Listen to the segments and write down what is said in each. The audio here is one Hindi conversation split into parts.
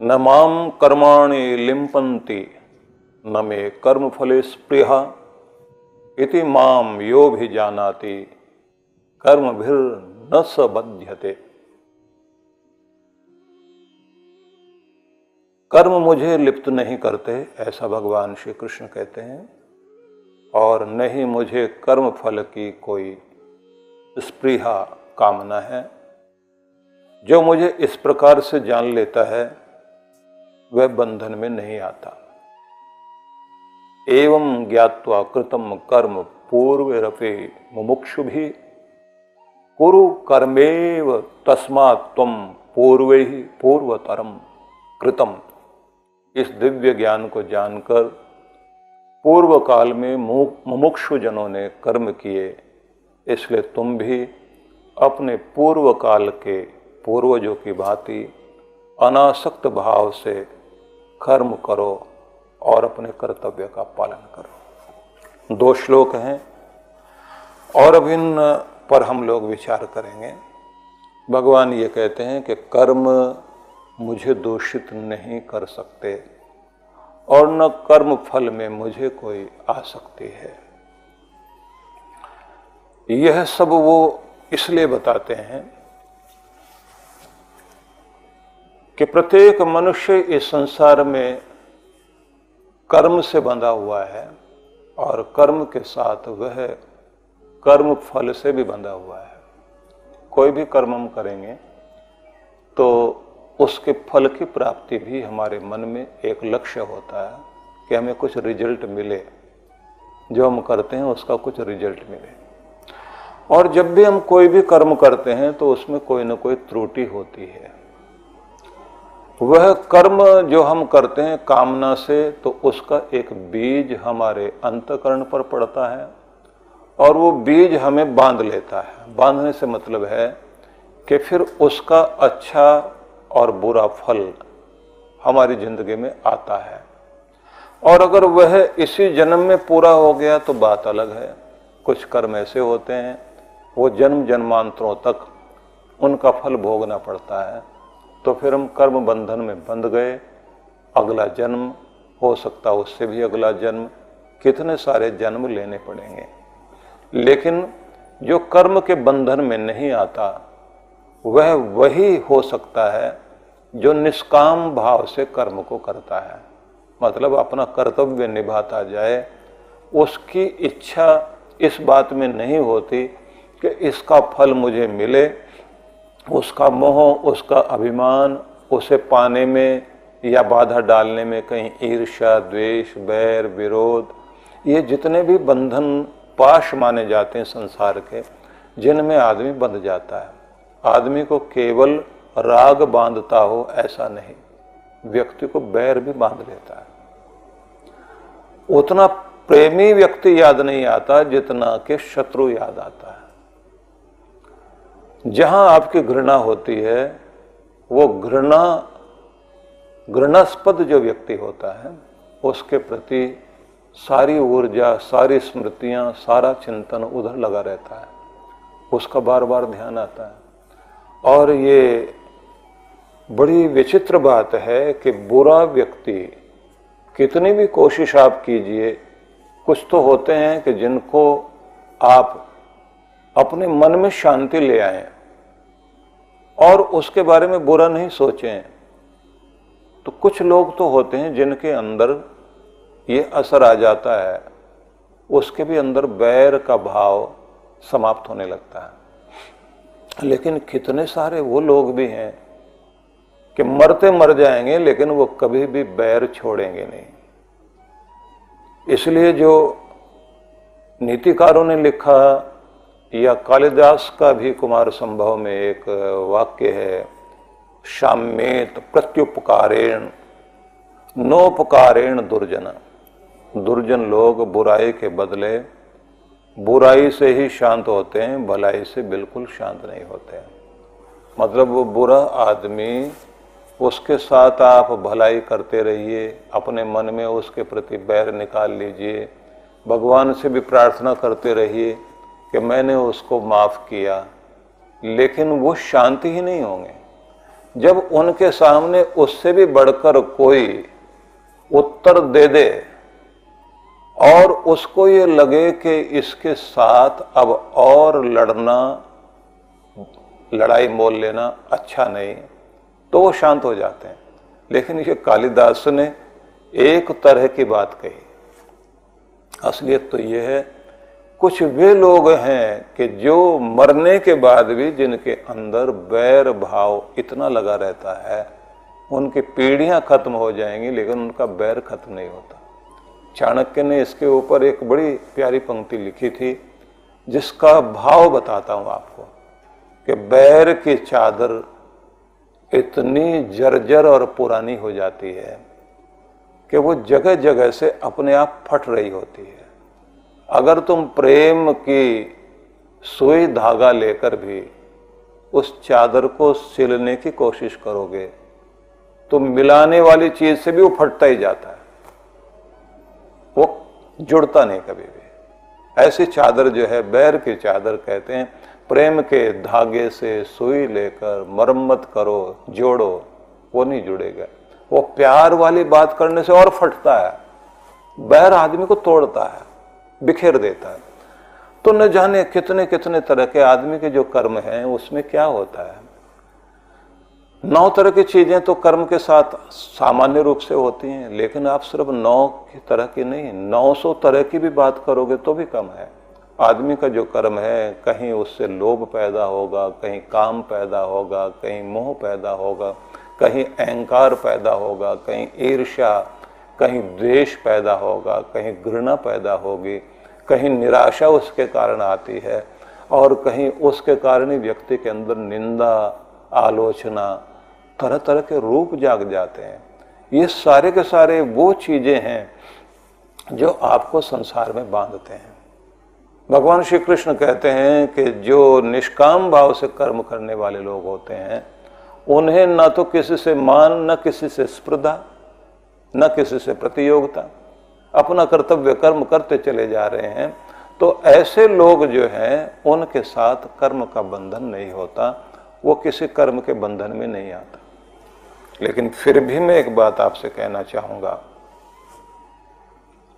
न माम कर्माणि लिम्पन्ति न मे कर्म फले स्पृहा इति माम यो भी जानाति कर्मभिर न स बध्यते। कर्म मुझे लिप्त नहीं करते, ऐसा भगवान श्री कृष्ण कहते हैं, और न ही मुझे कर्म फल की कोई स्पृहा कामना है। जो मुझे इस प्रकार से जान लेता है वह बंधन में नहीं आता। एवं ज्ञात्वा कृतम कर्म पूर्वरपि मुमुक्षुभिः कुरु कर्मेव तस्मात् त्वं पूर्वैः पूर्वतरम कृतम। इस दिव्य ज्ञान को जानकर पूर्व काल में मुमुक्षु जनों ने कर्म किए, इसलिए तुम भी अपने पूर्व काल के पूर्वजों की भांति अनासक्त भाव से कर्म करो और अपने कर्तव्य का पालन करो। 2 श्लोक हैं और अब इन पर हम लोग विचार करेंगे। भगवान ये कहते हैं कि कर्म मुझे दोषित नहीं कर सकते और न कर्म फल में मुझे कोई आसक्ति है। यह सब वो इसलिए बताते हैं कि प्रत्येक मनुष्य इस संसार में कर्म से बंधा हुआ है और कर्म के साथ वह कर्म फल से भी बंधा हुआ है। कोई भी कर्म हम करेंगे तो उसके फल की प्राप्ति भी हमारे मन में एक लक्ष्य होता है कि हमें कुछ रिजल्ट मिले, जो हम करते हैं उसका कुछ रिजल्ट मिले। और जब भी हम कोई भी कर्म करते हैं तो उसमें कोई ना कोई त्रुटि होती है। वह कर्म जो हम करते हैं कामना से, तो उसका एक बीज हमारे अंतःकरण पर पड़ता है और वो बीज हमें बांध लेता है। बांधने से मतलब है कि फिर उसका अच्छा और बुरा फल हमारी जिंदगी में आता है। और अगर वह इसी जन्म में पूरा हो गया तो बात अलग है। कुछ कर्म ऐसे होते हैं वो जन्म जन्मांतरों तक उनका फल भोगना पड़ता है, तो फिर हम कर्म बंधन में बंध गए। अगला जन्म हो सकता, उससे भी अगला जन्म, कितने सारे जन्म लेने पड़ेंगे। लेकिन जो कर्म के बंधन में नहीं आता वह वही हो सकता है जो निष्काम भाव से कर्म को करता है, मतलब अपना कर्तव्य निभाता जाए। उसकी इच्छा इस बात में नहीं होती कि इसका फल मुझे मिले। उसका मोह, उसका अभिमान उसे पाने में या बाधा डालने में, कहीं ईर्ष्या, द्वेष, बैर, विरोध, ये जितने भी बंधन पाश माने जाते हैं संसार के, जिनमें आदमी बंध जाता है। आदमी को केवल राग बांधता हो ऐसा नहीं, व्यक्ति को बैर भी बांध लेता है। उतना प्रेमी व्यक्ति याद नहीं आता जितना कि शत्रु याद आता है। जहां आपकी घृणा होती है वो घृणास्पद जो व्यक्ति होता है उसके प्रति सारी ऊर्जा, सारी स्मृतियां, सारा चिंतन उधर लगा रहता है, उसका बार बार ध्यान आता है। और ये बड़ी विचित्र बात है कि बुरा व्यक्ति, कितनी भी कोशिश आप कीजिए, कुछ तो होते हैं कि जिनको आप अपने मन में शांति ले आए और उसके बारे में बुरा नहीं सोचें। तो कुछ लोग तो होते हैं जिनके अंदर ये असर आ जाता है, उसके भी अंदर बैर का भाव समाप्त होने लगता है। लेकिन कितने सारे वो लोग भी हैं कि मरते मर जाएंगे लेकिन वो कभी भी बैर छोड़ेंगे नहीं। इसलिए जो नीतिकारों ने लिखा, या कालिदास का भी कुमार संभव में एक वाक्य है, शाम्येत प्रत्युपकारेण नोपकारेण दुर्जन। दुर्जन लोग बुराई के बदले बुराई से ही शांत होते हैं, भलाई से बिल्कुल शांत नहीं होते हैं। मतलब वो बुरा आदमी, उसके साथ आप भलाई करते रहिए, अपने मन में उसके प्रति बैर निकाल लीजिए, भगवान से भी प्रार्थना करते रहिए कि मैंने उसको माफ़ किया, लेकिन वो शांति ही नहीं होंगे। जब उनके सामने उससे भी बढ़कर कोई उत्तर दे दे और उसको ये लगे कि इसके साथ अब और लड़ना, लड़ाई मोल लेना अच्छा नहीं, तो वो शांत हो जाते हैं। लेकिन ये कालिदास ने एक तरह की बात कही। असलियत तो ये है, कुछ वे लोग हैं कि जो मरने के बाद भी जिनके अंदर बैर भाव इतना लगा रहता है, उनकी पीढ़ियां खत्म हो जाएंगी लेकिन उनका बैर खत्म नहीं होता। चाणक्य ने इसके ऊपर एक बड़ी प्यारी पंक्ति लिखी थी जिसका भाव बताता हूं आपको कि बैर की चादर इतनी जर्जर और पुरानी हो जाती है कि वो जगह जगह से अपने आप फट रही होती है। अगर तुम प्रेम की सुई धागा लेकर भी उस चादर को सिलने की कोशिश करोगे तो मिलाने वाली चीज से भी वो फटता ही जाता है, वो जुड़ता नहीं कभी भी। ऐसी चादर जो है बैर की चादर कहते हैं। प्रेम के धागे से सुई लेकर मरम्मत करो, जोड़ो, वो नहीं जुड़ेगा। वो प्यार वाली बात करने से और फटता है। बैर आदमी को तोड़ता है, बिखेर देता है। तो न जाने कितने कितने तरह के आदमी के जो कर्म हैं उसमें क्या होता है। 9 तरह की चीजें तो कर्म के साथ सामान्य रूप से होती हैं, लेकिन आप सिर्फ 9 की तरह की नहीं, 900 तरह की भी बात करोगे तो भी कम है। आदमी का जो कर्म है, कहीं उससे लोभ पैदा होगा, कहीं काम पैदा होगा, कहीं मोह पैदा होगा, कहीं अहंकार पैदा होगा, कहीं ईर्ष्या, कहीं द्वेष पैदा होगा, कहीं घृणा पैदा होगी, कहीं निराशा उसके कारण आती है और कहीं उसके कारण ही व्यक्ति के अंदर निंदा, आलोचना, तरह तरह के रूप जाग जाते हैं। ये सारे के सारे वो चीजें हैं जो आपको संसार में बांधते हैं। भगवान श्री कृष्ण कहते हैं कि जो निष्काम भाव से कर्म करने वाले लोग होते हैं उन्हें न तो किसी से मान, न किसी से स्पर्धा, न किसी से प्रतियोगिता, अपना कर्तव्य कर्म करते चले जा रहे हैं। तो ऐसे लोग जो हैं उनके साथ कर्म का बंधन नहीं होता, वो किसी कर्म के बंधन में नहीं आता। लेकिन फिर भी मैं एक बात आपसे कहना चाहूंगा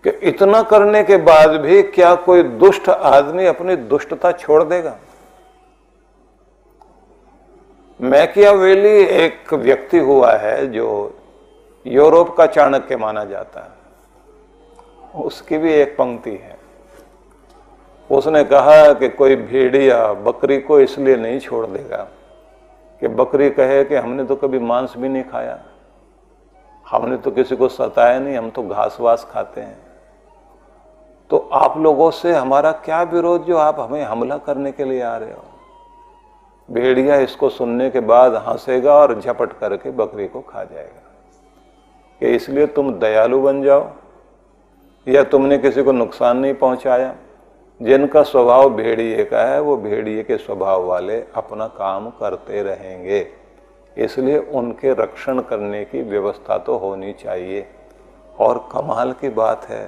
कि इतना करने के बाद भी क्या कोई दुष्ट आदमी अपनी दुष्टता छोड़ देगा? मैकियावेली एक व्यक्ति हुआ है जो यूरोप का चाणक्य माना जाता है। उसकी भी एक पंक्ति है। उसने कहा कि कोई भेड़िया बकरी को इसलिए नहीं छोड़ देगा कि बकरी कहे कि हमने तो कभी मांस भी नहीं खाया, हमने तो किसी को सताया नहीं, हम तो घास वास खाते हैं। तो आप लोगों से हमारा क्या विरोध जो आप हमें हमला करने के लिए आ रहे हो? भेड़िया इसको सुनने के बाद हंसेगा और झपट करके बकरी को खा जाएगा कि इसलिए तुम दयालु बन जाओ या तुमने किसी को नुकसान नहीं पहुंचाया। जिनका स्वभाव भेड़िए का है वो भेड़िए के स्वभाव वाले अपना काम करते रहेंगे, इसलिए उनके रक्षण करने की व्यवस्था तो होनी चाहिए। और कमाल की बात है,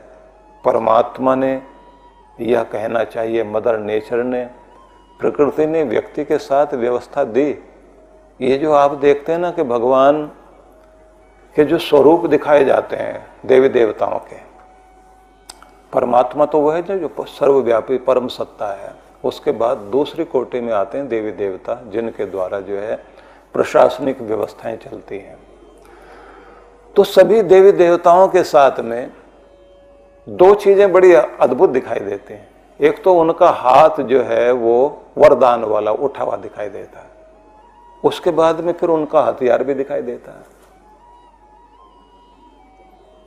परमात्मा ने, यह कहना चाहिए मदर नेचर ने, प्रकृति ने व्यक्ति के साथ व्यवस्था दी। ये जो आप देखते हैं ना कि भगवान के जो स्वरूप दिखाए जाते हैं देवी देवताओं के, परमात्मा तो वह है जो सर्वव्यापी परम सत्ता है। उसके बाद दूसरी कोटि में आते हैं देवी देवता, जिनके द्वारा जो है प्रशासनिक व्यवस्थाएं चलती हैं। तो सभी देवी देवताओं के साथ में 2 चीजें बड़ी अद्भुत दिखाई देती हैं। एक तो उनका हाथ जो है वो वरदान वाला उठा हुआ दिखाई देता है, उसके बाद में फिर उनका हथियार भी दिखाई देता है।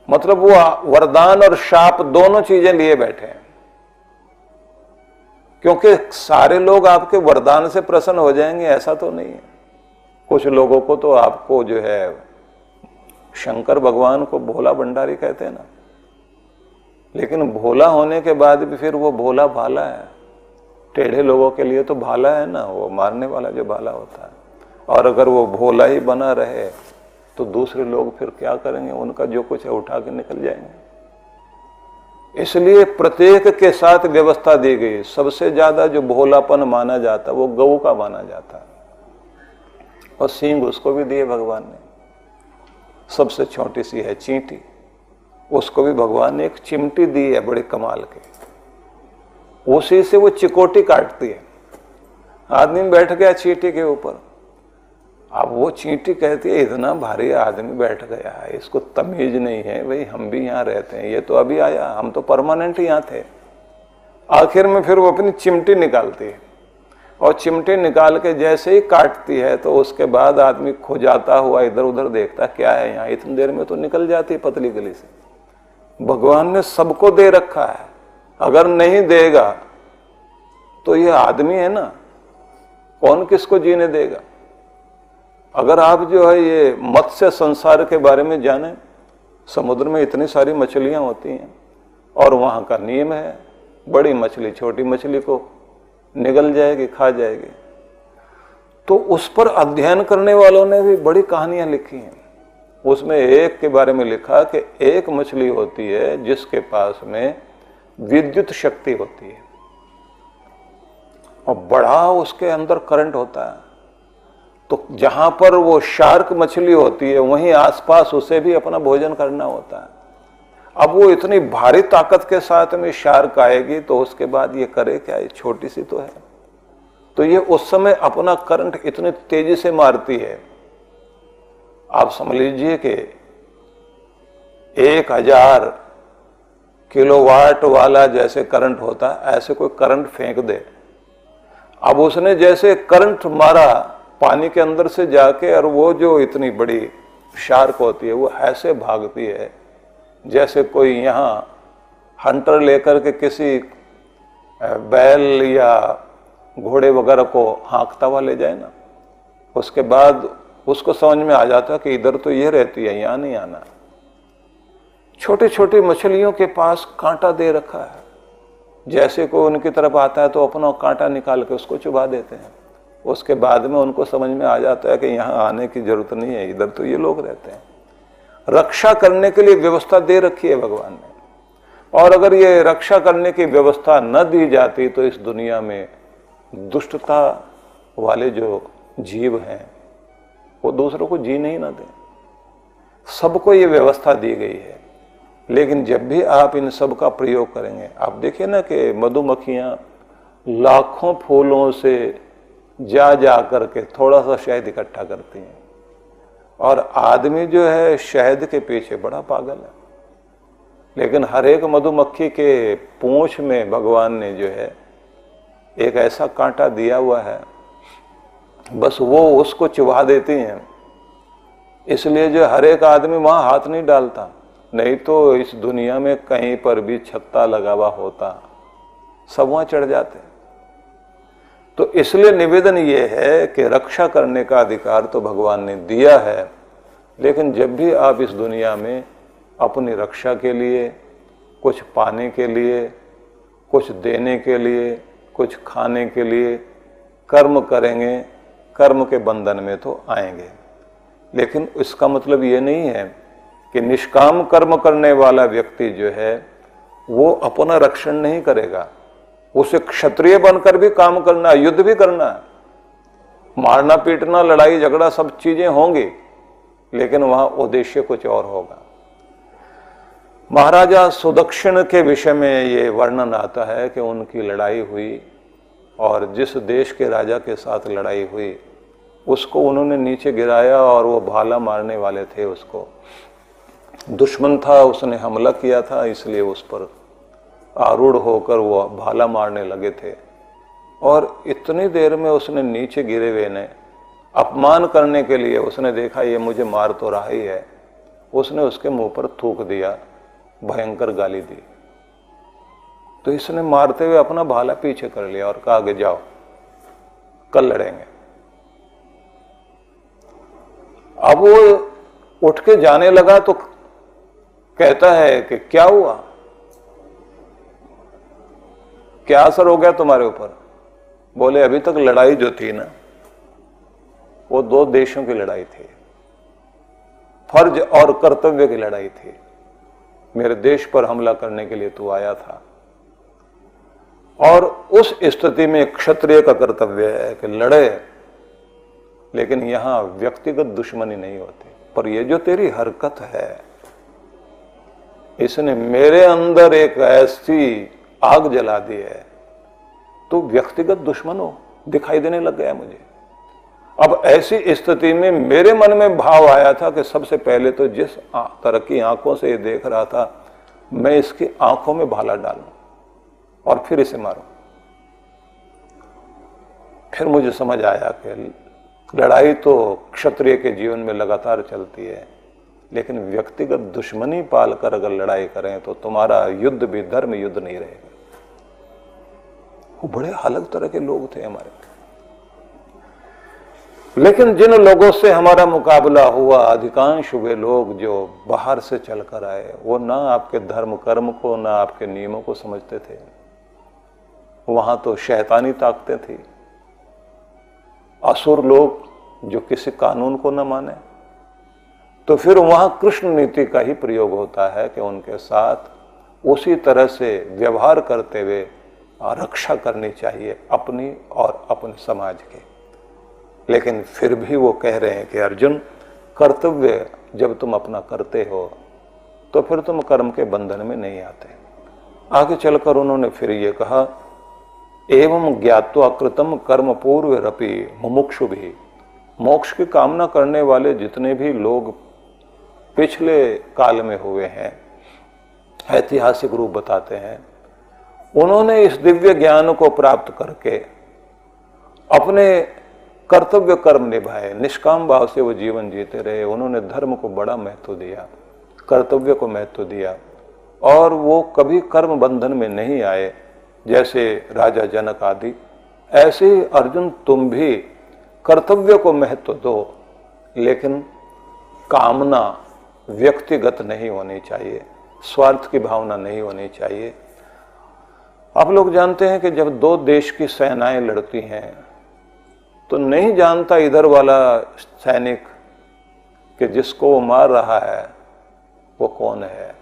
मतलब वो वरदान और शाप दोनों चीजें लिए बैठे हैं, क्योंकि सारे लोग आपके वरदान से प्रसन्न हो जाएंगे ऐसा तो नहीं है। कुछ लोगों को तो आपको जो है शंकर भगवान को भोला भंडारी कहते हैं ना, लेकिन भोला होने के बाद भी फिर वो भोला भाला है। टेढ़े लोगों के लिए तो भाला है ना, वो मारने वाला जो भाला होता है। और अगर वो भोला ही बना रहे तो दूसरे लोग फिर क्या करेंगे? उनका जो कुछ है उठा के निकल जाएंगे। इसलिए प्रत्येक के साथ व्यवस्था दी गई। सबसे ज्यादा जो भोलापन माना जाता है वो गऊ का माना जाता है। और सींग उसको भी दिए भगवान ने। सबसे छोटी सी है चींटी, उसको भी भगवान ने एक चिमटी दी है बड़े कमाल के, उसी से वो चिकोटी काटती है। आदमी बैठ गया चींटी के ऊपर, अब वो चींटी कहती है इतना भारी आदमी बैठ गया है, इसको तमीज नहीं है, भाई हम भी यहाँ रहते हैं, ये तो अभी आया, हम तो परमानेंट यहाँ थे। आखिर में फिर वो अपनी चिमटी निकालती है और चिमटी निकाल के जैसे ही काटती है तो उसके बाद आदमी खुजाता हुआ इधर उधर देखता क्या है यहाँ, इतनी देर में तो निकल जाती है पतली गली से। भगवान ने सबको दे रखा है, अगर नहीं देगा तो ये आदमी है ना, कौन किसको जीने देगा। अगर आप जो है ये मत्स्य संसार के बारे में जाने, समुद्र में इतनी सारी मछलियां होती हैं और वहां का नियम है बड़ी मछली छोटी मछली को निगल जाएगी, खा जाएगी। तो उस पर अध्ययन करने वालों ने भी बड़ी कहानियां लिखी हैं। उसमें एक के बारे में लिखा कि एक मछली होती है जिसके पास में विद्युत शक्ति होती है और बड़ा उसके अंदर करंट होता है। तो जहां पर वो शार्क मछली होती है वहीं आसपास उसे भी अपना भोजन करना होता है। अब वो इतनी भारी ताकत के साथ में शार्क आएगी तो उसके बाद ये करे क्या, ये छोटी सी तो है। तो ये उस समय अपना करंट इतनी तेजी से मारती है, आप समझ लीजिए कि 1000 किलोवाट वाला जैसे करंट होता है ऐसे कोई करंट फेंक दे। अब उसने जैसे करंट मारा पानी के अंदर से जाके, और वो जो इतनी बड़ी शार्क होती है वो ऐसे भागती है जैसे कोई यहाँ हंटर लेकर के किसी बैल या घोड़े वगैरह को हाँकता हुआ ले जाए ना, उसके बाद उसको समझ में आ जाता है कि इधर तो ये रहती है, यहाँ नहीं आना। छोटी छोटी मछलियों के पास कांटा दे रखा है, जैसे कोई उनकी तरफ आता है तो अपना कांटा निकाल के उसको चुभा देते हैं। उसके बाद में उनको समझ में आ जाता है कि यहाँ आने की जरूरत नहीं है, इधर तो ये लोग रहते हैं। रक्षा करने के लिए व्यवस्था दे रखी है भगवान ने, और अगर ये रक्षा करने की व्यवस्था न दी जाती तो इस दुनिया में दुष्टता वाले जो जीव हैं वो दूसरों को जीने ही ना दें। सबको ये व्यवस्था दी गई है, लेकिन जब भी आप इन सब का प्रयोग करेंगे, आप देखिए ना कि मधुमक्खियां लाखों फूलों से जा करके थोड़ा सा शहद इकट्ठा करती हैं, और आदमी जो है शहद के पीछे बड़ा पागल है। लेकिन हर एक मधुमक्खी के पूंछ में भगवान ने जो है एक ऐसा कांटा दिया हुआ है, बस वो उसको चुभा देती हैं। इसलिए जो हर एक आदमी वहां हाथ नहीं डालता, नहीं तो इस दुनिया में कहीं पर भी छत्ता लगा हुआ होता, सब वहां चढ़ जाते। तो इसलिए निवेदन ये है कि रक्षा करने का अधिकार तो भगवान ने दिया है, लेकिन जब भी आप इस दुनिया में अपनी रक्षा के लिए, कुछ पाने के लिए, कुछ देने के लिए, कुछ खाने के लिए कर्म करेंगे, कर्म के बंधन में तो आएंगे। लेकिन इसका मतलब ये नहीं है कि निष्काम कर्म करने वाला व्यक्ति जो है वो अपना रक्षण नहीं करेगा। उसे क्षत्रिय बनकर भी काम करना है, युद्ध भी करना है, मारना पीटना लड़ाई झगड़ा सब चीजें होंगी, लेकिन वहां उद्देश्य कुछ और होगा। महाराजा सुदक्षिण के विषय में ये वर्णन आता है कि उनकी लड़ाई हुई और जिस देश के राजा के साथ लड़ाई हुई उसको उन्होंने नीचे गिराया और वो भाला मारने वाले थे, उसको दुश्मन था, उसने हमला किया था, इसलिए उस पर आरूढ़ होकर वो भाला मारने लगे थे। और इतनी देर में उसने नीचे गिरे हुए ने अपमान करने के लिए उसने देखा ये मुझे मार तो रहा ही है, उसने उसके मुंह पर थूक दिया, भयंकर गाली दी। तो इसने मारते हुए अपना भाला पीछे कर लिया और कहा कि जाओ कल लड़ेंगे। अब वो उठ के जाने लगा तो कहता है कि क्या हुआ, क्या असर हो गया तुम्हारे ऊपर। बोले अभी तक लड़ाई जो थी ना वो 2 देशों की लड़ाई थी, फर्ज और कर्तव्य की लड़ाई थी। मेरे देश पर हमला करने के लिए तू आया था, और उस स्थिति में क्षत्रिय का कर्तव्य है कि लड़े लेकिन यहां व्यक्तिगत दुश्मनी नहीं होती। पर ये जो तेरी हरकत है, इसने मेरे अंदर एक ऐसी आग जला दी है, तो व्यक्तिगत दुश्मन हो दिखाई देने लग गया मुझे। अब ऐसी स्थिति में मेरे मन में भाव आया था कि सबसे पहले तो जिस तरह की आंखों से ये देख रहा था, मैं इसकी आंखों में भाला डालूं और फिर इसे मारूं। फिर मुझे समझ आया कि लड़ाई तो क्षत्रिय के जीवन में लगातार चलती है, लेकिन व्यक्तिगत दुश्मनी पालकर अगर लड़ाई करें तो तुम्हारा युद्ध भी धर्म युद्ध नहीं रहेगा। वो बड़े अलग तरह के लोग थे हमारे। लेकिन जिन लोगों से हमारा मुकाबला हुआ, अधिकांश वे लोग जो बाहर से चलकर आए, वो ना आपके धर्म कर्म को ना आपके नियमों को समझते थे। वहां तो शैतानी ताकतें थी, असुर लोग जो किसी कानून को न माने। तो फिर वहां कृष्ण नीति का ही प्रयोग होता है कि उनके साथ उसी तरह से व्यवहार करते हुए रक्षा करनी चाहिए अपनी और अपने समाज की। लेकिन फिर भी वो कह रहे हैं कि अर्जुन, कर्तव्य जब तुम अपना करते हो तो फिर तुम कर्म के बंधन में नहीं आते। आगे चलकर उन्होंने फिर ये कहा, एवं ज्ञात्वा कृतम कर्म पूर्वरपि मुमुक्षु भी। मोक्ष की कामना करने वाले जितने भी लोग पिछले काल में हुए हैं, ऐतिहासिक रूप बताते हैं, उन्होंने इस दिव्य ज्ञान को प्राप्त करके अपने कर्तव्य कर्म निभाए, निष्काम भाव से वो जीवन जीते रहे। उन्होंने धर्म को बड़ा महत्व दिया, कर्तव्य को महत्व दिया, और वो कभी कर्म बंधन में नहीं आए, जैसे राजा जनक आदि। ऐसे ही अर्जुन तुम भी कर्तव्य को महत्व दो, लेकिन कामना व्यक्तिगत नहीं होनी चाहिए, स्वार्थ की भावना नहीं होनी चाहिए। आप लोग जानते हैं कि जब दो देश की सेनाएं लड़ती हैं तो नहीं जानता इधर वाला सैनिक कि जिसको वो मार रहा है वो कौन है,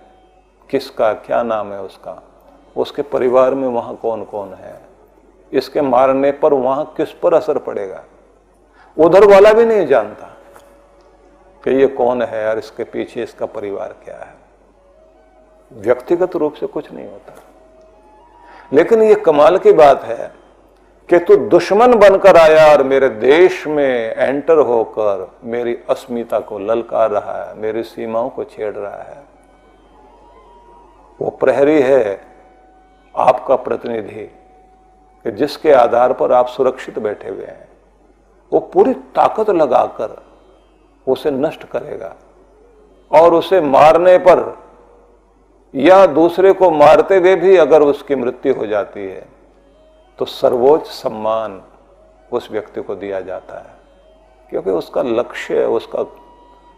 किसका क्या नाम है उसका, उसके परिवार में वहां कौन कौन है, इसके मारने पर वहां किस पर असर पड़ेगा, उधर वाला भी नहीं जानता कि ये कौन है और इसके पीछे इसका परिवार क्या है। व्यक्तिगत रूप से कुछ नहीं होता। लेकिन ये कमाल की बात है कि तू दुश्मन बनकर आया और मेरे देश में एंटर होकर मेरी अस्मिता को ललकार रहा है, मेरी सीमाओं को छेड़ रहा है। वो प्रहरी है आपका प्रतिनिधि कि जिसके आधार पर आप सुरक्षित बैठे हुए हैं, वो पूरी ताकत लगाकर उसे नष्ट करेगा, और उसे मारने पर या दूसरे को मारते हुए भी अगर उसकी मृत्यु हो जाती है तो सर्वोच्च सम्मान उस व्यक्ति को दिया जाता है, क्योंकि उसका लक्ष्य, उसका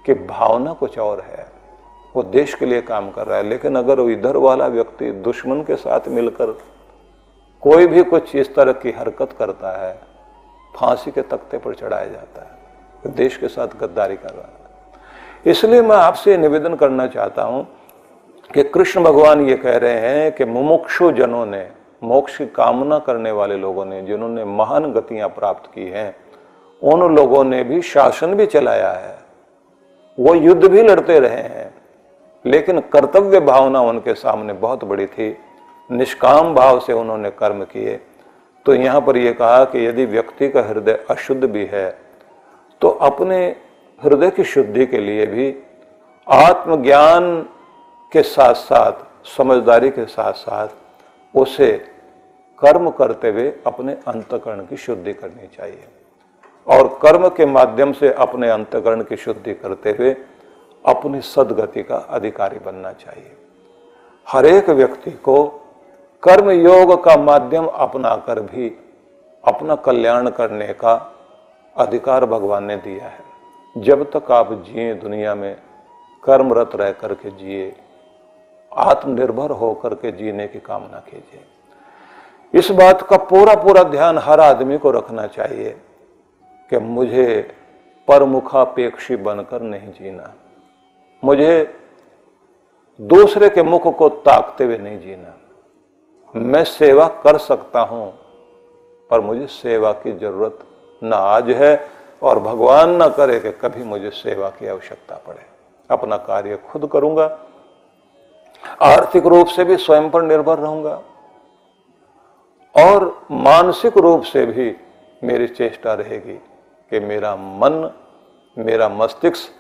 की भावना कुछ और है, वो देश के लिए काम कर रहा है। लेकिन अगर इधर वाला व्यक्ति दुश्मन के साथ मिलकर कोई भी कुछ इस तरह की हरकत करता है, फांसी के तख्ते पर चढ़ाया जाता है, तो देश के साथ गद्दारी कर रहा है। इसलिए मैं आपसे निवेदन करना चाहता हूं कि कृष्ण भगवान ये कह रहे हैं कि मुमुक्षु जनों ने, मोक्ष की कामना करने वाले लोगों ने, जिन्होंने महान गतियां प्राप्त की हैं, उन लोगों ने भी शासन भी चलाया है, वो युद्ध भी लड़ते रहे हैं, लेकिन कर्तव्य भावना उनके सामने बहुत बड़ी थी, निष्काम भाव से उन्होंने कर्म किए। तो यहां पर यह कहा कि यदि व्यक्ति का हृदय अशुद्ध भी है तो अपने हृदय की शुद्धि के लिए भी आत्मज्ञान के साथ साथ, समझदारी के साथ साथ उसे कर्म करते हुए अपने अंतःकरण की शुद्धि करनी चाहिए, और कर्म के माध्यम से अपने अंतःकरण की शुद्धि करते हुए अपनी सद्गति का अधिकारी बनना चाहिए। हर एक व्यक्ति को कर्म योग का माध्यम अपनाकर भी अपना कल्याण करने का अधिकार भगवान ने दिया है। जब तक आप जिए दुनिया में, कर्मरत रह करके जिए, आत्मनिर्भर होकर के जीने की कामना कीजिए। इस बात का पूरा पूरा ध्यान हर आदमी को रखना चाहिए कि मुझे परमुखापेक्षी बनकर नहीं जीना, मुझे दूसरे के मुख को ताकते हुए नहीं जीना। मैं सेवा कर सकता हूं पर मुझे सेवा की जरूरत न आज है और भगवान ना करे कि कभी मुझे सेवा की आवश्यकता पड़े। अपना कार्य खुद करूंगा, आर्थिक रूप से भी स्वयं पर निर्भर रहूंगा और मानसिक रूप से भी मेरी चेष्टा रहेगी कि मेरा मन, मेरा मस्तिष्क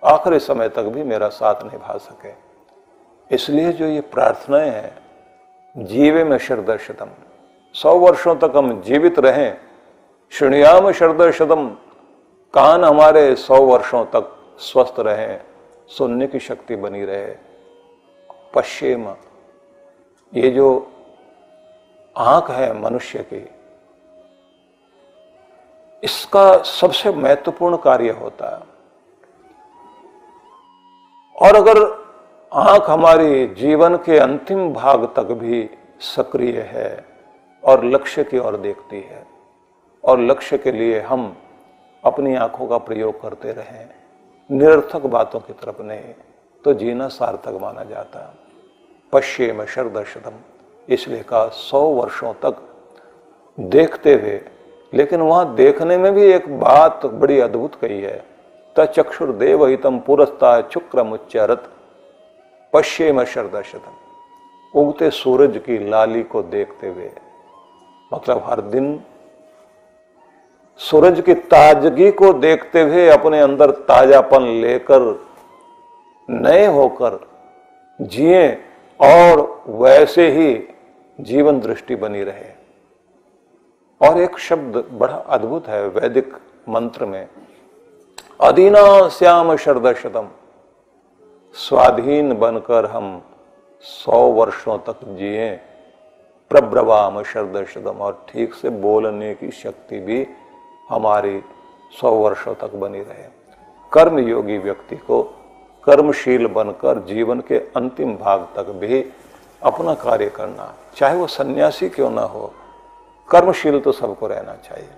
आखिरी समय तक भी मेरा साथ निभा सके। इसलिए जो ये प्रार्थनाएं हैं, जीवे में शरदशतम, 100 वर्षों तक हम जीवित रहें, शृणुयाम शरदशतम, कान हमारे 100 वर्षों तक स्वस्थ रहें, सुनने की शक्ति बनी रहे। पश्चिम, ये जो आंख है मनुष्य की, इसका सबसे महत्वपूर्ण कार्य होता है। और अगर आंख हमारी जीवन के अंतिम भाग तक भी सक्रिय है और लक्ष्य की ओर देखती है और लक्ष्य के लिए हम अपनी आंखों का प्रयोग करते रहें, निरर्थक बातों की तरफ नहीं, तो जीना सार्थक माना जाता है। पश्चिम शरदशतम, इसलिए कहा 100 वर्षों तक देखते हुए। लेकिन वहां देखने में भी एक बात बड़ी अद्भुत कही है, तचक्षुर्देव हितम पुरस्ता शुक्रम उच्चरत पश्चिम शरदशतम, उगते सूरज की लाली को देखते हुए, मतलब हर दिन सूरज की ताजगी को देखते हुए अपने अंदर ताजापन लेकर नए होकर जिए और वैसे ही जीवन दृष्टि बनी रहे। और एक शब्द बड़ा अद्भुत है वैदिक मंत्र में, अधीना श्याम शरदशतम, स्वाधीन बनकर हम 100 वर्षों तक जिए, प्रब्रवाम शरदशतम, और ठीक से बोलने की शक्ति भी हमारी 100 वर्षों तक बनी रहे। कर्मयोगी व्यक्ति को कर्मशील बनकर जीवन के अंतिम भाग तक भी अपना कार्य करना, चाहे वो सन्यासी क्यों ना हो, कर्मशील तो सबको रहना चाहिए।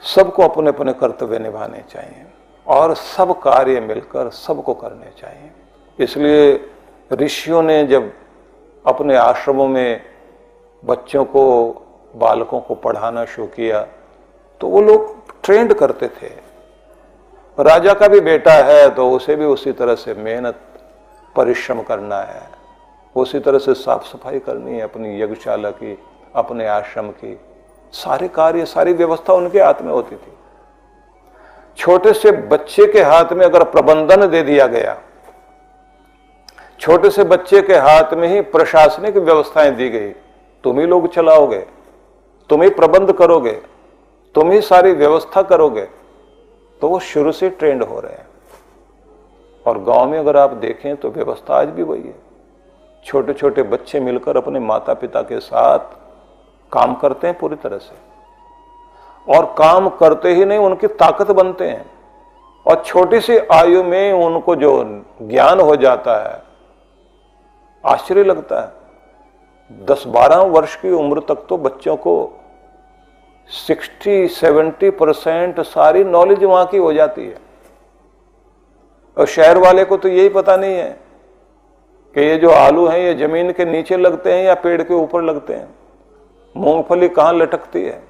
सबको अपने अपने कर्तव्य निभाने चाहिए और सब कार्य मिलकर सबको करने चाहिए। इसलिए ऋषियों ने जब अपने आश्रमों में बच्चों को, बालकों को पढ़ाना शुरू किया तो वो लोग ट्रेंड करते थे। राजा का भी बेटा है तो उसे भी उसी तरह से मेहनत, परिश्रम करना है, उसी तरह से साफ सफाई करनी है अपनी यज्ञशाला की, अपने आश्रम की। सारे कार्य, सारी व्यवस्था उनके हाथ में होती थी। छोटे से बच्चे के हाथ में अगर प्रबंधन दे दिया गया, छोटे से बच्चे के हाथ में ही प्रशासनिक व्यवस्थाएं दी गई, तुम ही लोग चलाओगे, तुम ही प्रबंध करोगे, तुम ही सारी व्यवस्था करोगे, तो वो शुरू से ट्रेंड हो रहे हैं। और गांव में अगर आप देखें तो व्यवस्था आज भी वही है। छोटे छोटे बच्चे मिलकर अपने माता पिता के साथ काम करते हैं पूरी तरह से, और काम करते ही नहीं, उनकी ताकत बनते हैं। और छोटी सी आयु में उनको जो ज्ञान हो जाता है, आश्चर्य लगता है। 10-12 वर्ष की उम्र तक तो बच्चों को 60-70% सारी नॉलेज वहां की हो जाती है। और शहर वाले को तो यही पता नहीं है कि ये जो आलू हैं ये जमीन के नीचे लगते हैं या पेड़ के ऊपर लगते हैं, मूंगफली कहाँ लटकती है,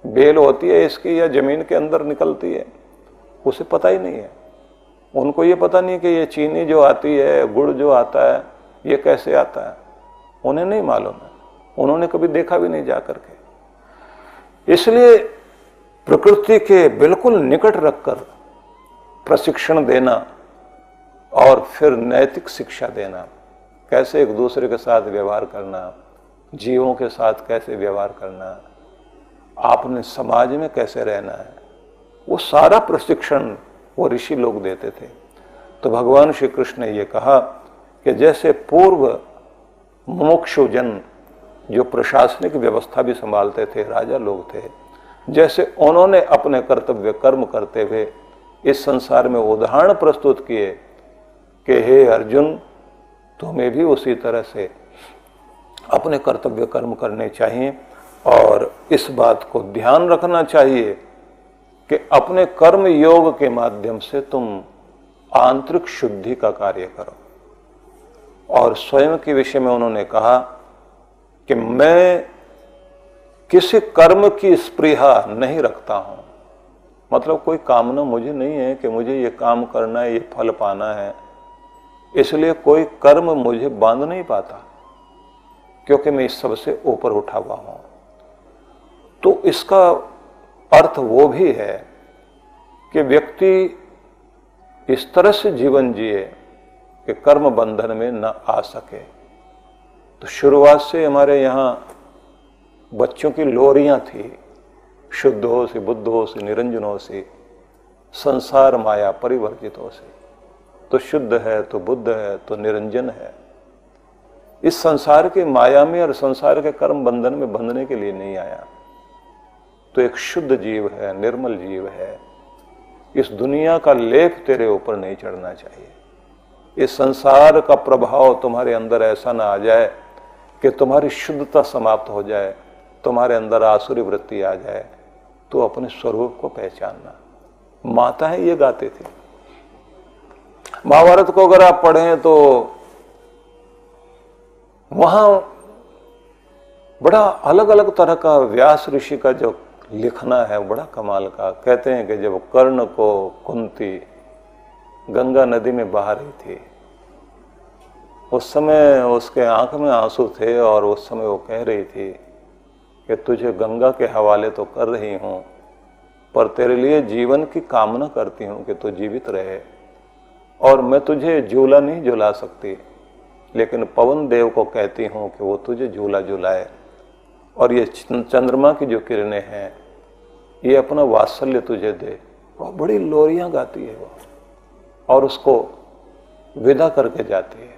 बेल होती है इसकी या जमीन के अंदर निकलती है, उसे पता ही नहीं है। उनको ये पता नहीं कि ये चीनी जो आती है, गुड़ जो आता है, ये कैसे आता है, उन्हें नहीं मालूम है, उन्होंने कभी देखा भी नहीं जा करके। इसलिए प्रकृति के बिल्कुल निकट रखकर प्रशिक्षण देना और फिर नैतिक शिक्षा देना, कैसे एक दूसरे के साथ व्यवहार करना, जीवों के साथ कैसे व्यवहार करना, आपने समाज में कैसे रहना है, वो सारा प्रशिक्षण वो ऋषि लोग देते थे। तो भगवान श्री कृष्ण ने ये कहा कि जैसे पूर्व मुमुक्षुजन जो प्रशासनिक व्यवस्था भी संभालते थे, राजा लोग थे, जैसे उन्होंने अपने कर्तव्य कर्म करते हुए इस संसार में उदाहरण प्रस्तुत किए कि हे अर्जुन, तुम्हें भी उसी तरह से अपने कर्तव्य कर्म करने चाहिए। और इस बात को ध्यान रखना चाहिए कि अपने कर्म योग के माध्यम से तुम आंतरिक शुद्धि का कार्य करो। और स्वयं के विषय में उन्होंने कहा कि मैं किसी कर्म की स्पृहा नहीं रखता हूं, मतलब कोई कामना मुझे नहीं है कि मुझे ये काम करना है, ये फल पाना है, इसलिए कोई कर्म मुझे बांध नहीं पाता, क्योंकि मैं इस सब से ऊपर उठा हुआ हूं। तो इसका अर्थ वो भी है कि व्यक्ति इस तरह से जीवन जिए कि कर्म बंधन में न आ सके। तो शुरुआत से हमारे यहाँ बच्चों की लोरियां थी, शुद्ध हो से, बुद्ध हो से, निरंजन हो से, संसार माया परिवर्जित हो से। तो शुद्ध है तो बुद्ध है तो निरंजन है। इस संसार की माया में और संसार के कर्म बंधन में बंधने के लिए नहीं आया। तो एक शुद्ध जीव है, निर्मल जीव है। इस दुनिया का लेप तेरे ऊपर नहीं चढ़ना चाहिए। इस संसार का प्रभाव तुम्हारे अंदर ऐसा ना आ जाए कि तुम्हारी शुद्धता समाप्त हो जाए, तुम्हारे अंदर आसुरी वृत्ति आ जाए। तो अपने स्वरूप को पहचानना। माताएं ये गाते थे। महाभारत को अगर आप पढ़ें तो वहां बड़ा अलग अलग तरह का व्यास ऋषि का जो लिखना है बड़ा कमाल का। कहते हैं कि जब कर्ण को कुंती गंगा नदी में बहा रही थी, उस समय उसके आंख में आंसू थे और उस समय वो कह रही थी कि तुझे गंगा के हवाले तो कर रही हूं, पर तेरे लिए जीवन की कामना करती हूं कि तू जीवित रहे, और मैं तुझे झूला नहीं झुला सकती, लेकिन पवन देव को कहती हूं कि वो तुझे झूला झुलाए। और ये चंद्रमा की जो किरणें हैं ये अपना वात्सल्य तुझे दे। वो बड़ी लोरियां गाती है वो, और उसको विदा करके जाती है।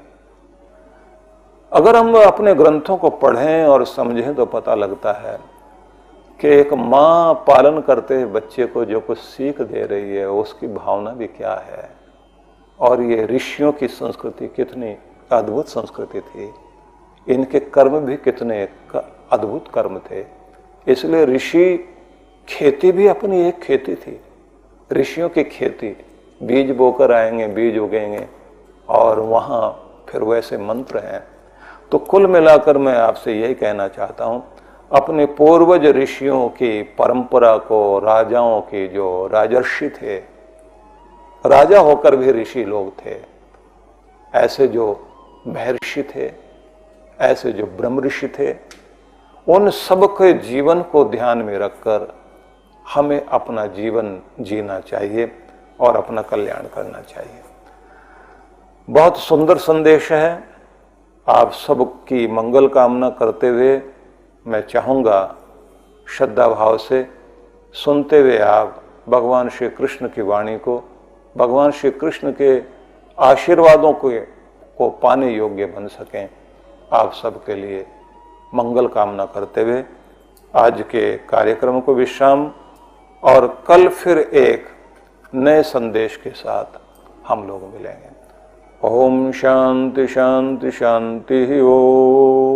अगर हम अपने ग्रंथों को पढ़ें और समझें तो पता लगता है कि एक माँ पालन करते हुए बच्चे को जो कुछ सीख दे रही है उसकी भावना भी क्या है। और ये ऋषियों की संस्कृति कितनी अद्भुत संस्कृति थी, इनके कर्म भी कितने अद्भुत कर्म थे। इसलिए ऋषि, खेती भी अपनी एक खेती थी, ऋषियों की खेती। बीज बोकर आएंगे, बीज उगेंगे, और वहाँ फिर वैसे मंत्र हैं। तो कुल मिलाकर मैं आपसे यही कहना चाहता हूँ, अपने पूर्वज ऋषियों की परंपरा को, राजाओं की जो राजर्षि थे, राजा होकर भी ऋषि लोग थे, ऐसे जो महर्षि थे, ऐसे जो ब्रह्म ऋषि थे, उन सब के जीवन को ध्यान में रखकर हमें अपना जीवन जीना चाहिए और अपना कल्याण करना चाहिए। बहुत सुंदर संदेश है। आप सबकी मंगल कामना करते हुए मैं चाहूँगा श्रद्धा भाव से सुनते हुए आप भगवान श्री कृष्ण की वाणी को, भगवान श्री कृष्ण के आशीर्वादों को पाने योग्य बन सकें। आप सबके लिए मंगल कामना करते हुए आज के कार्यक्रम को विश्राम, और कल फिर एक नए संदेश के साथ हम लोग मिलेंगे। ओम शांति शांति शांति। ओम।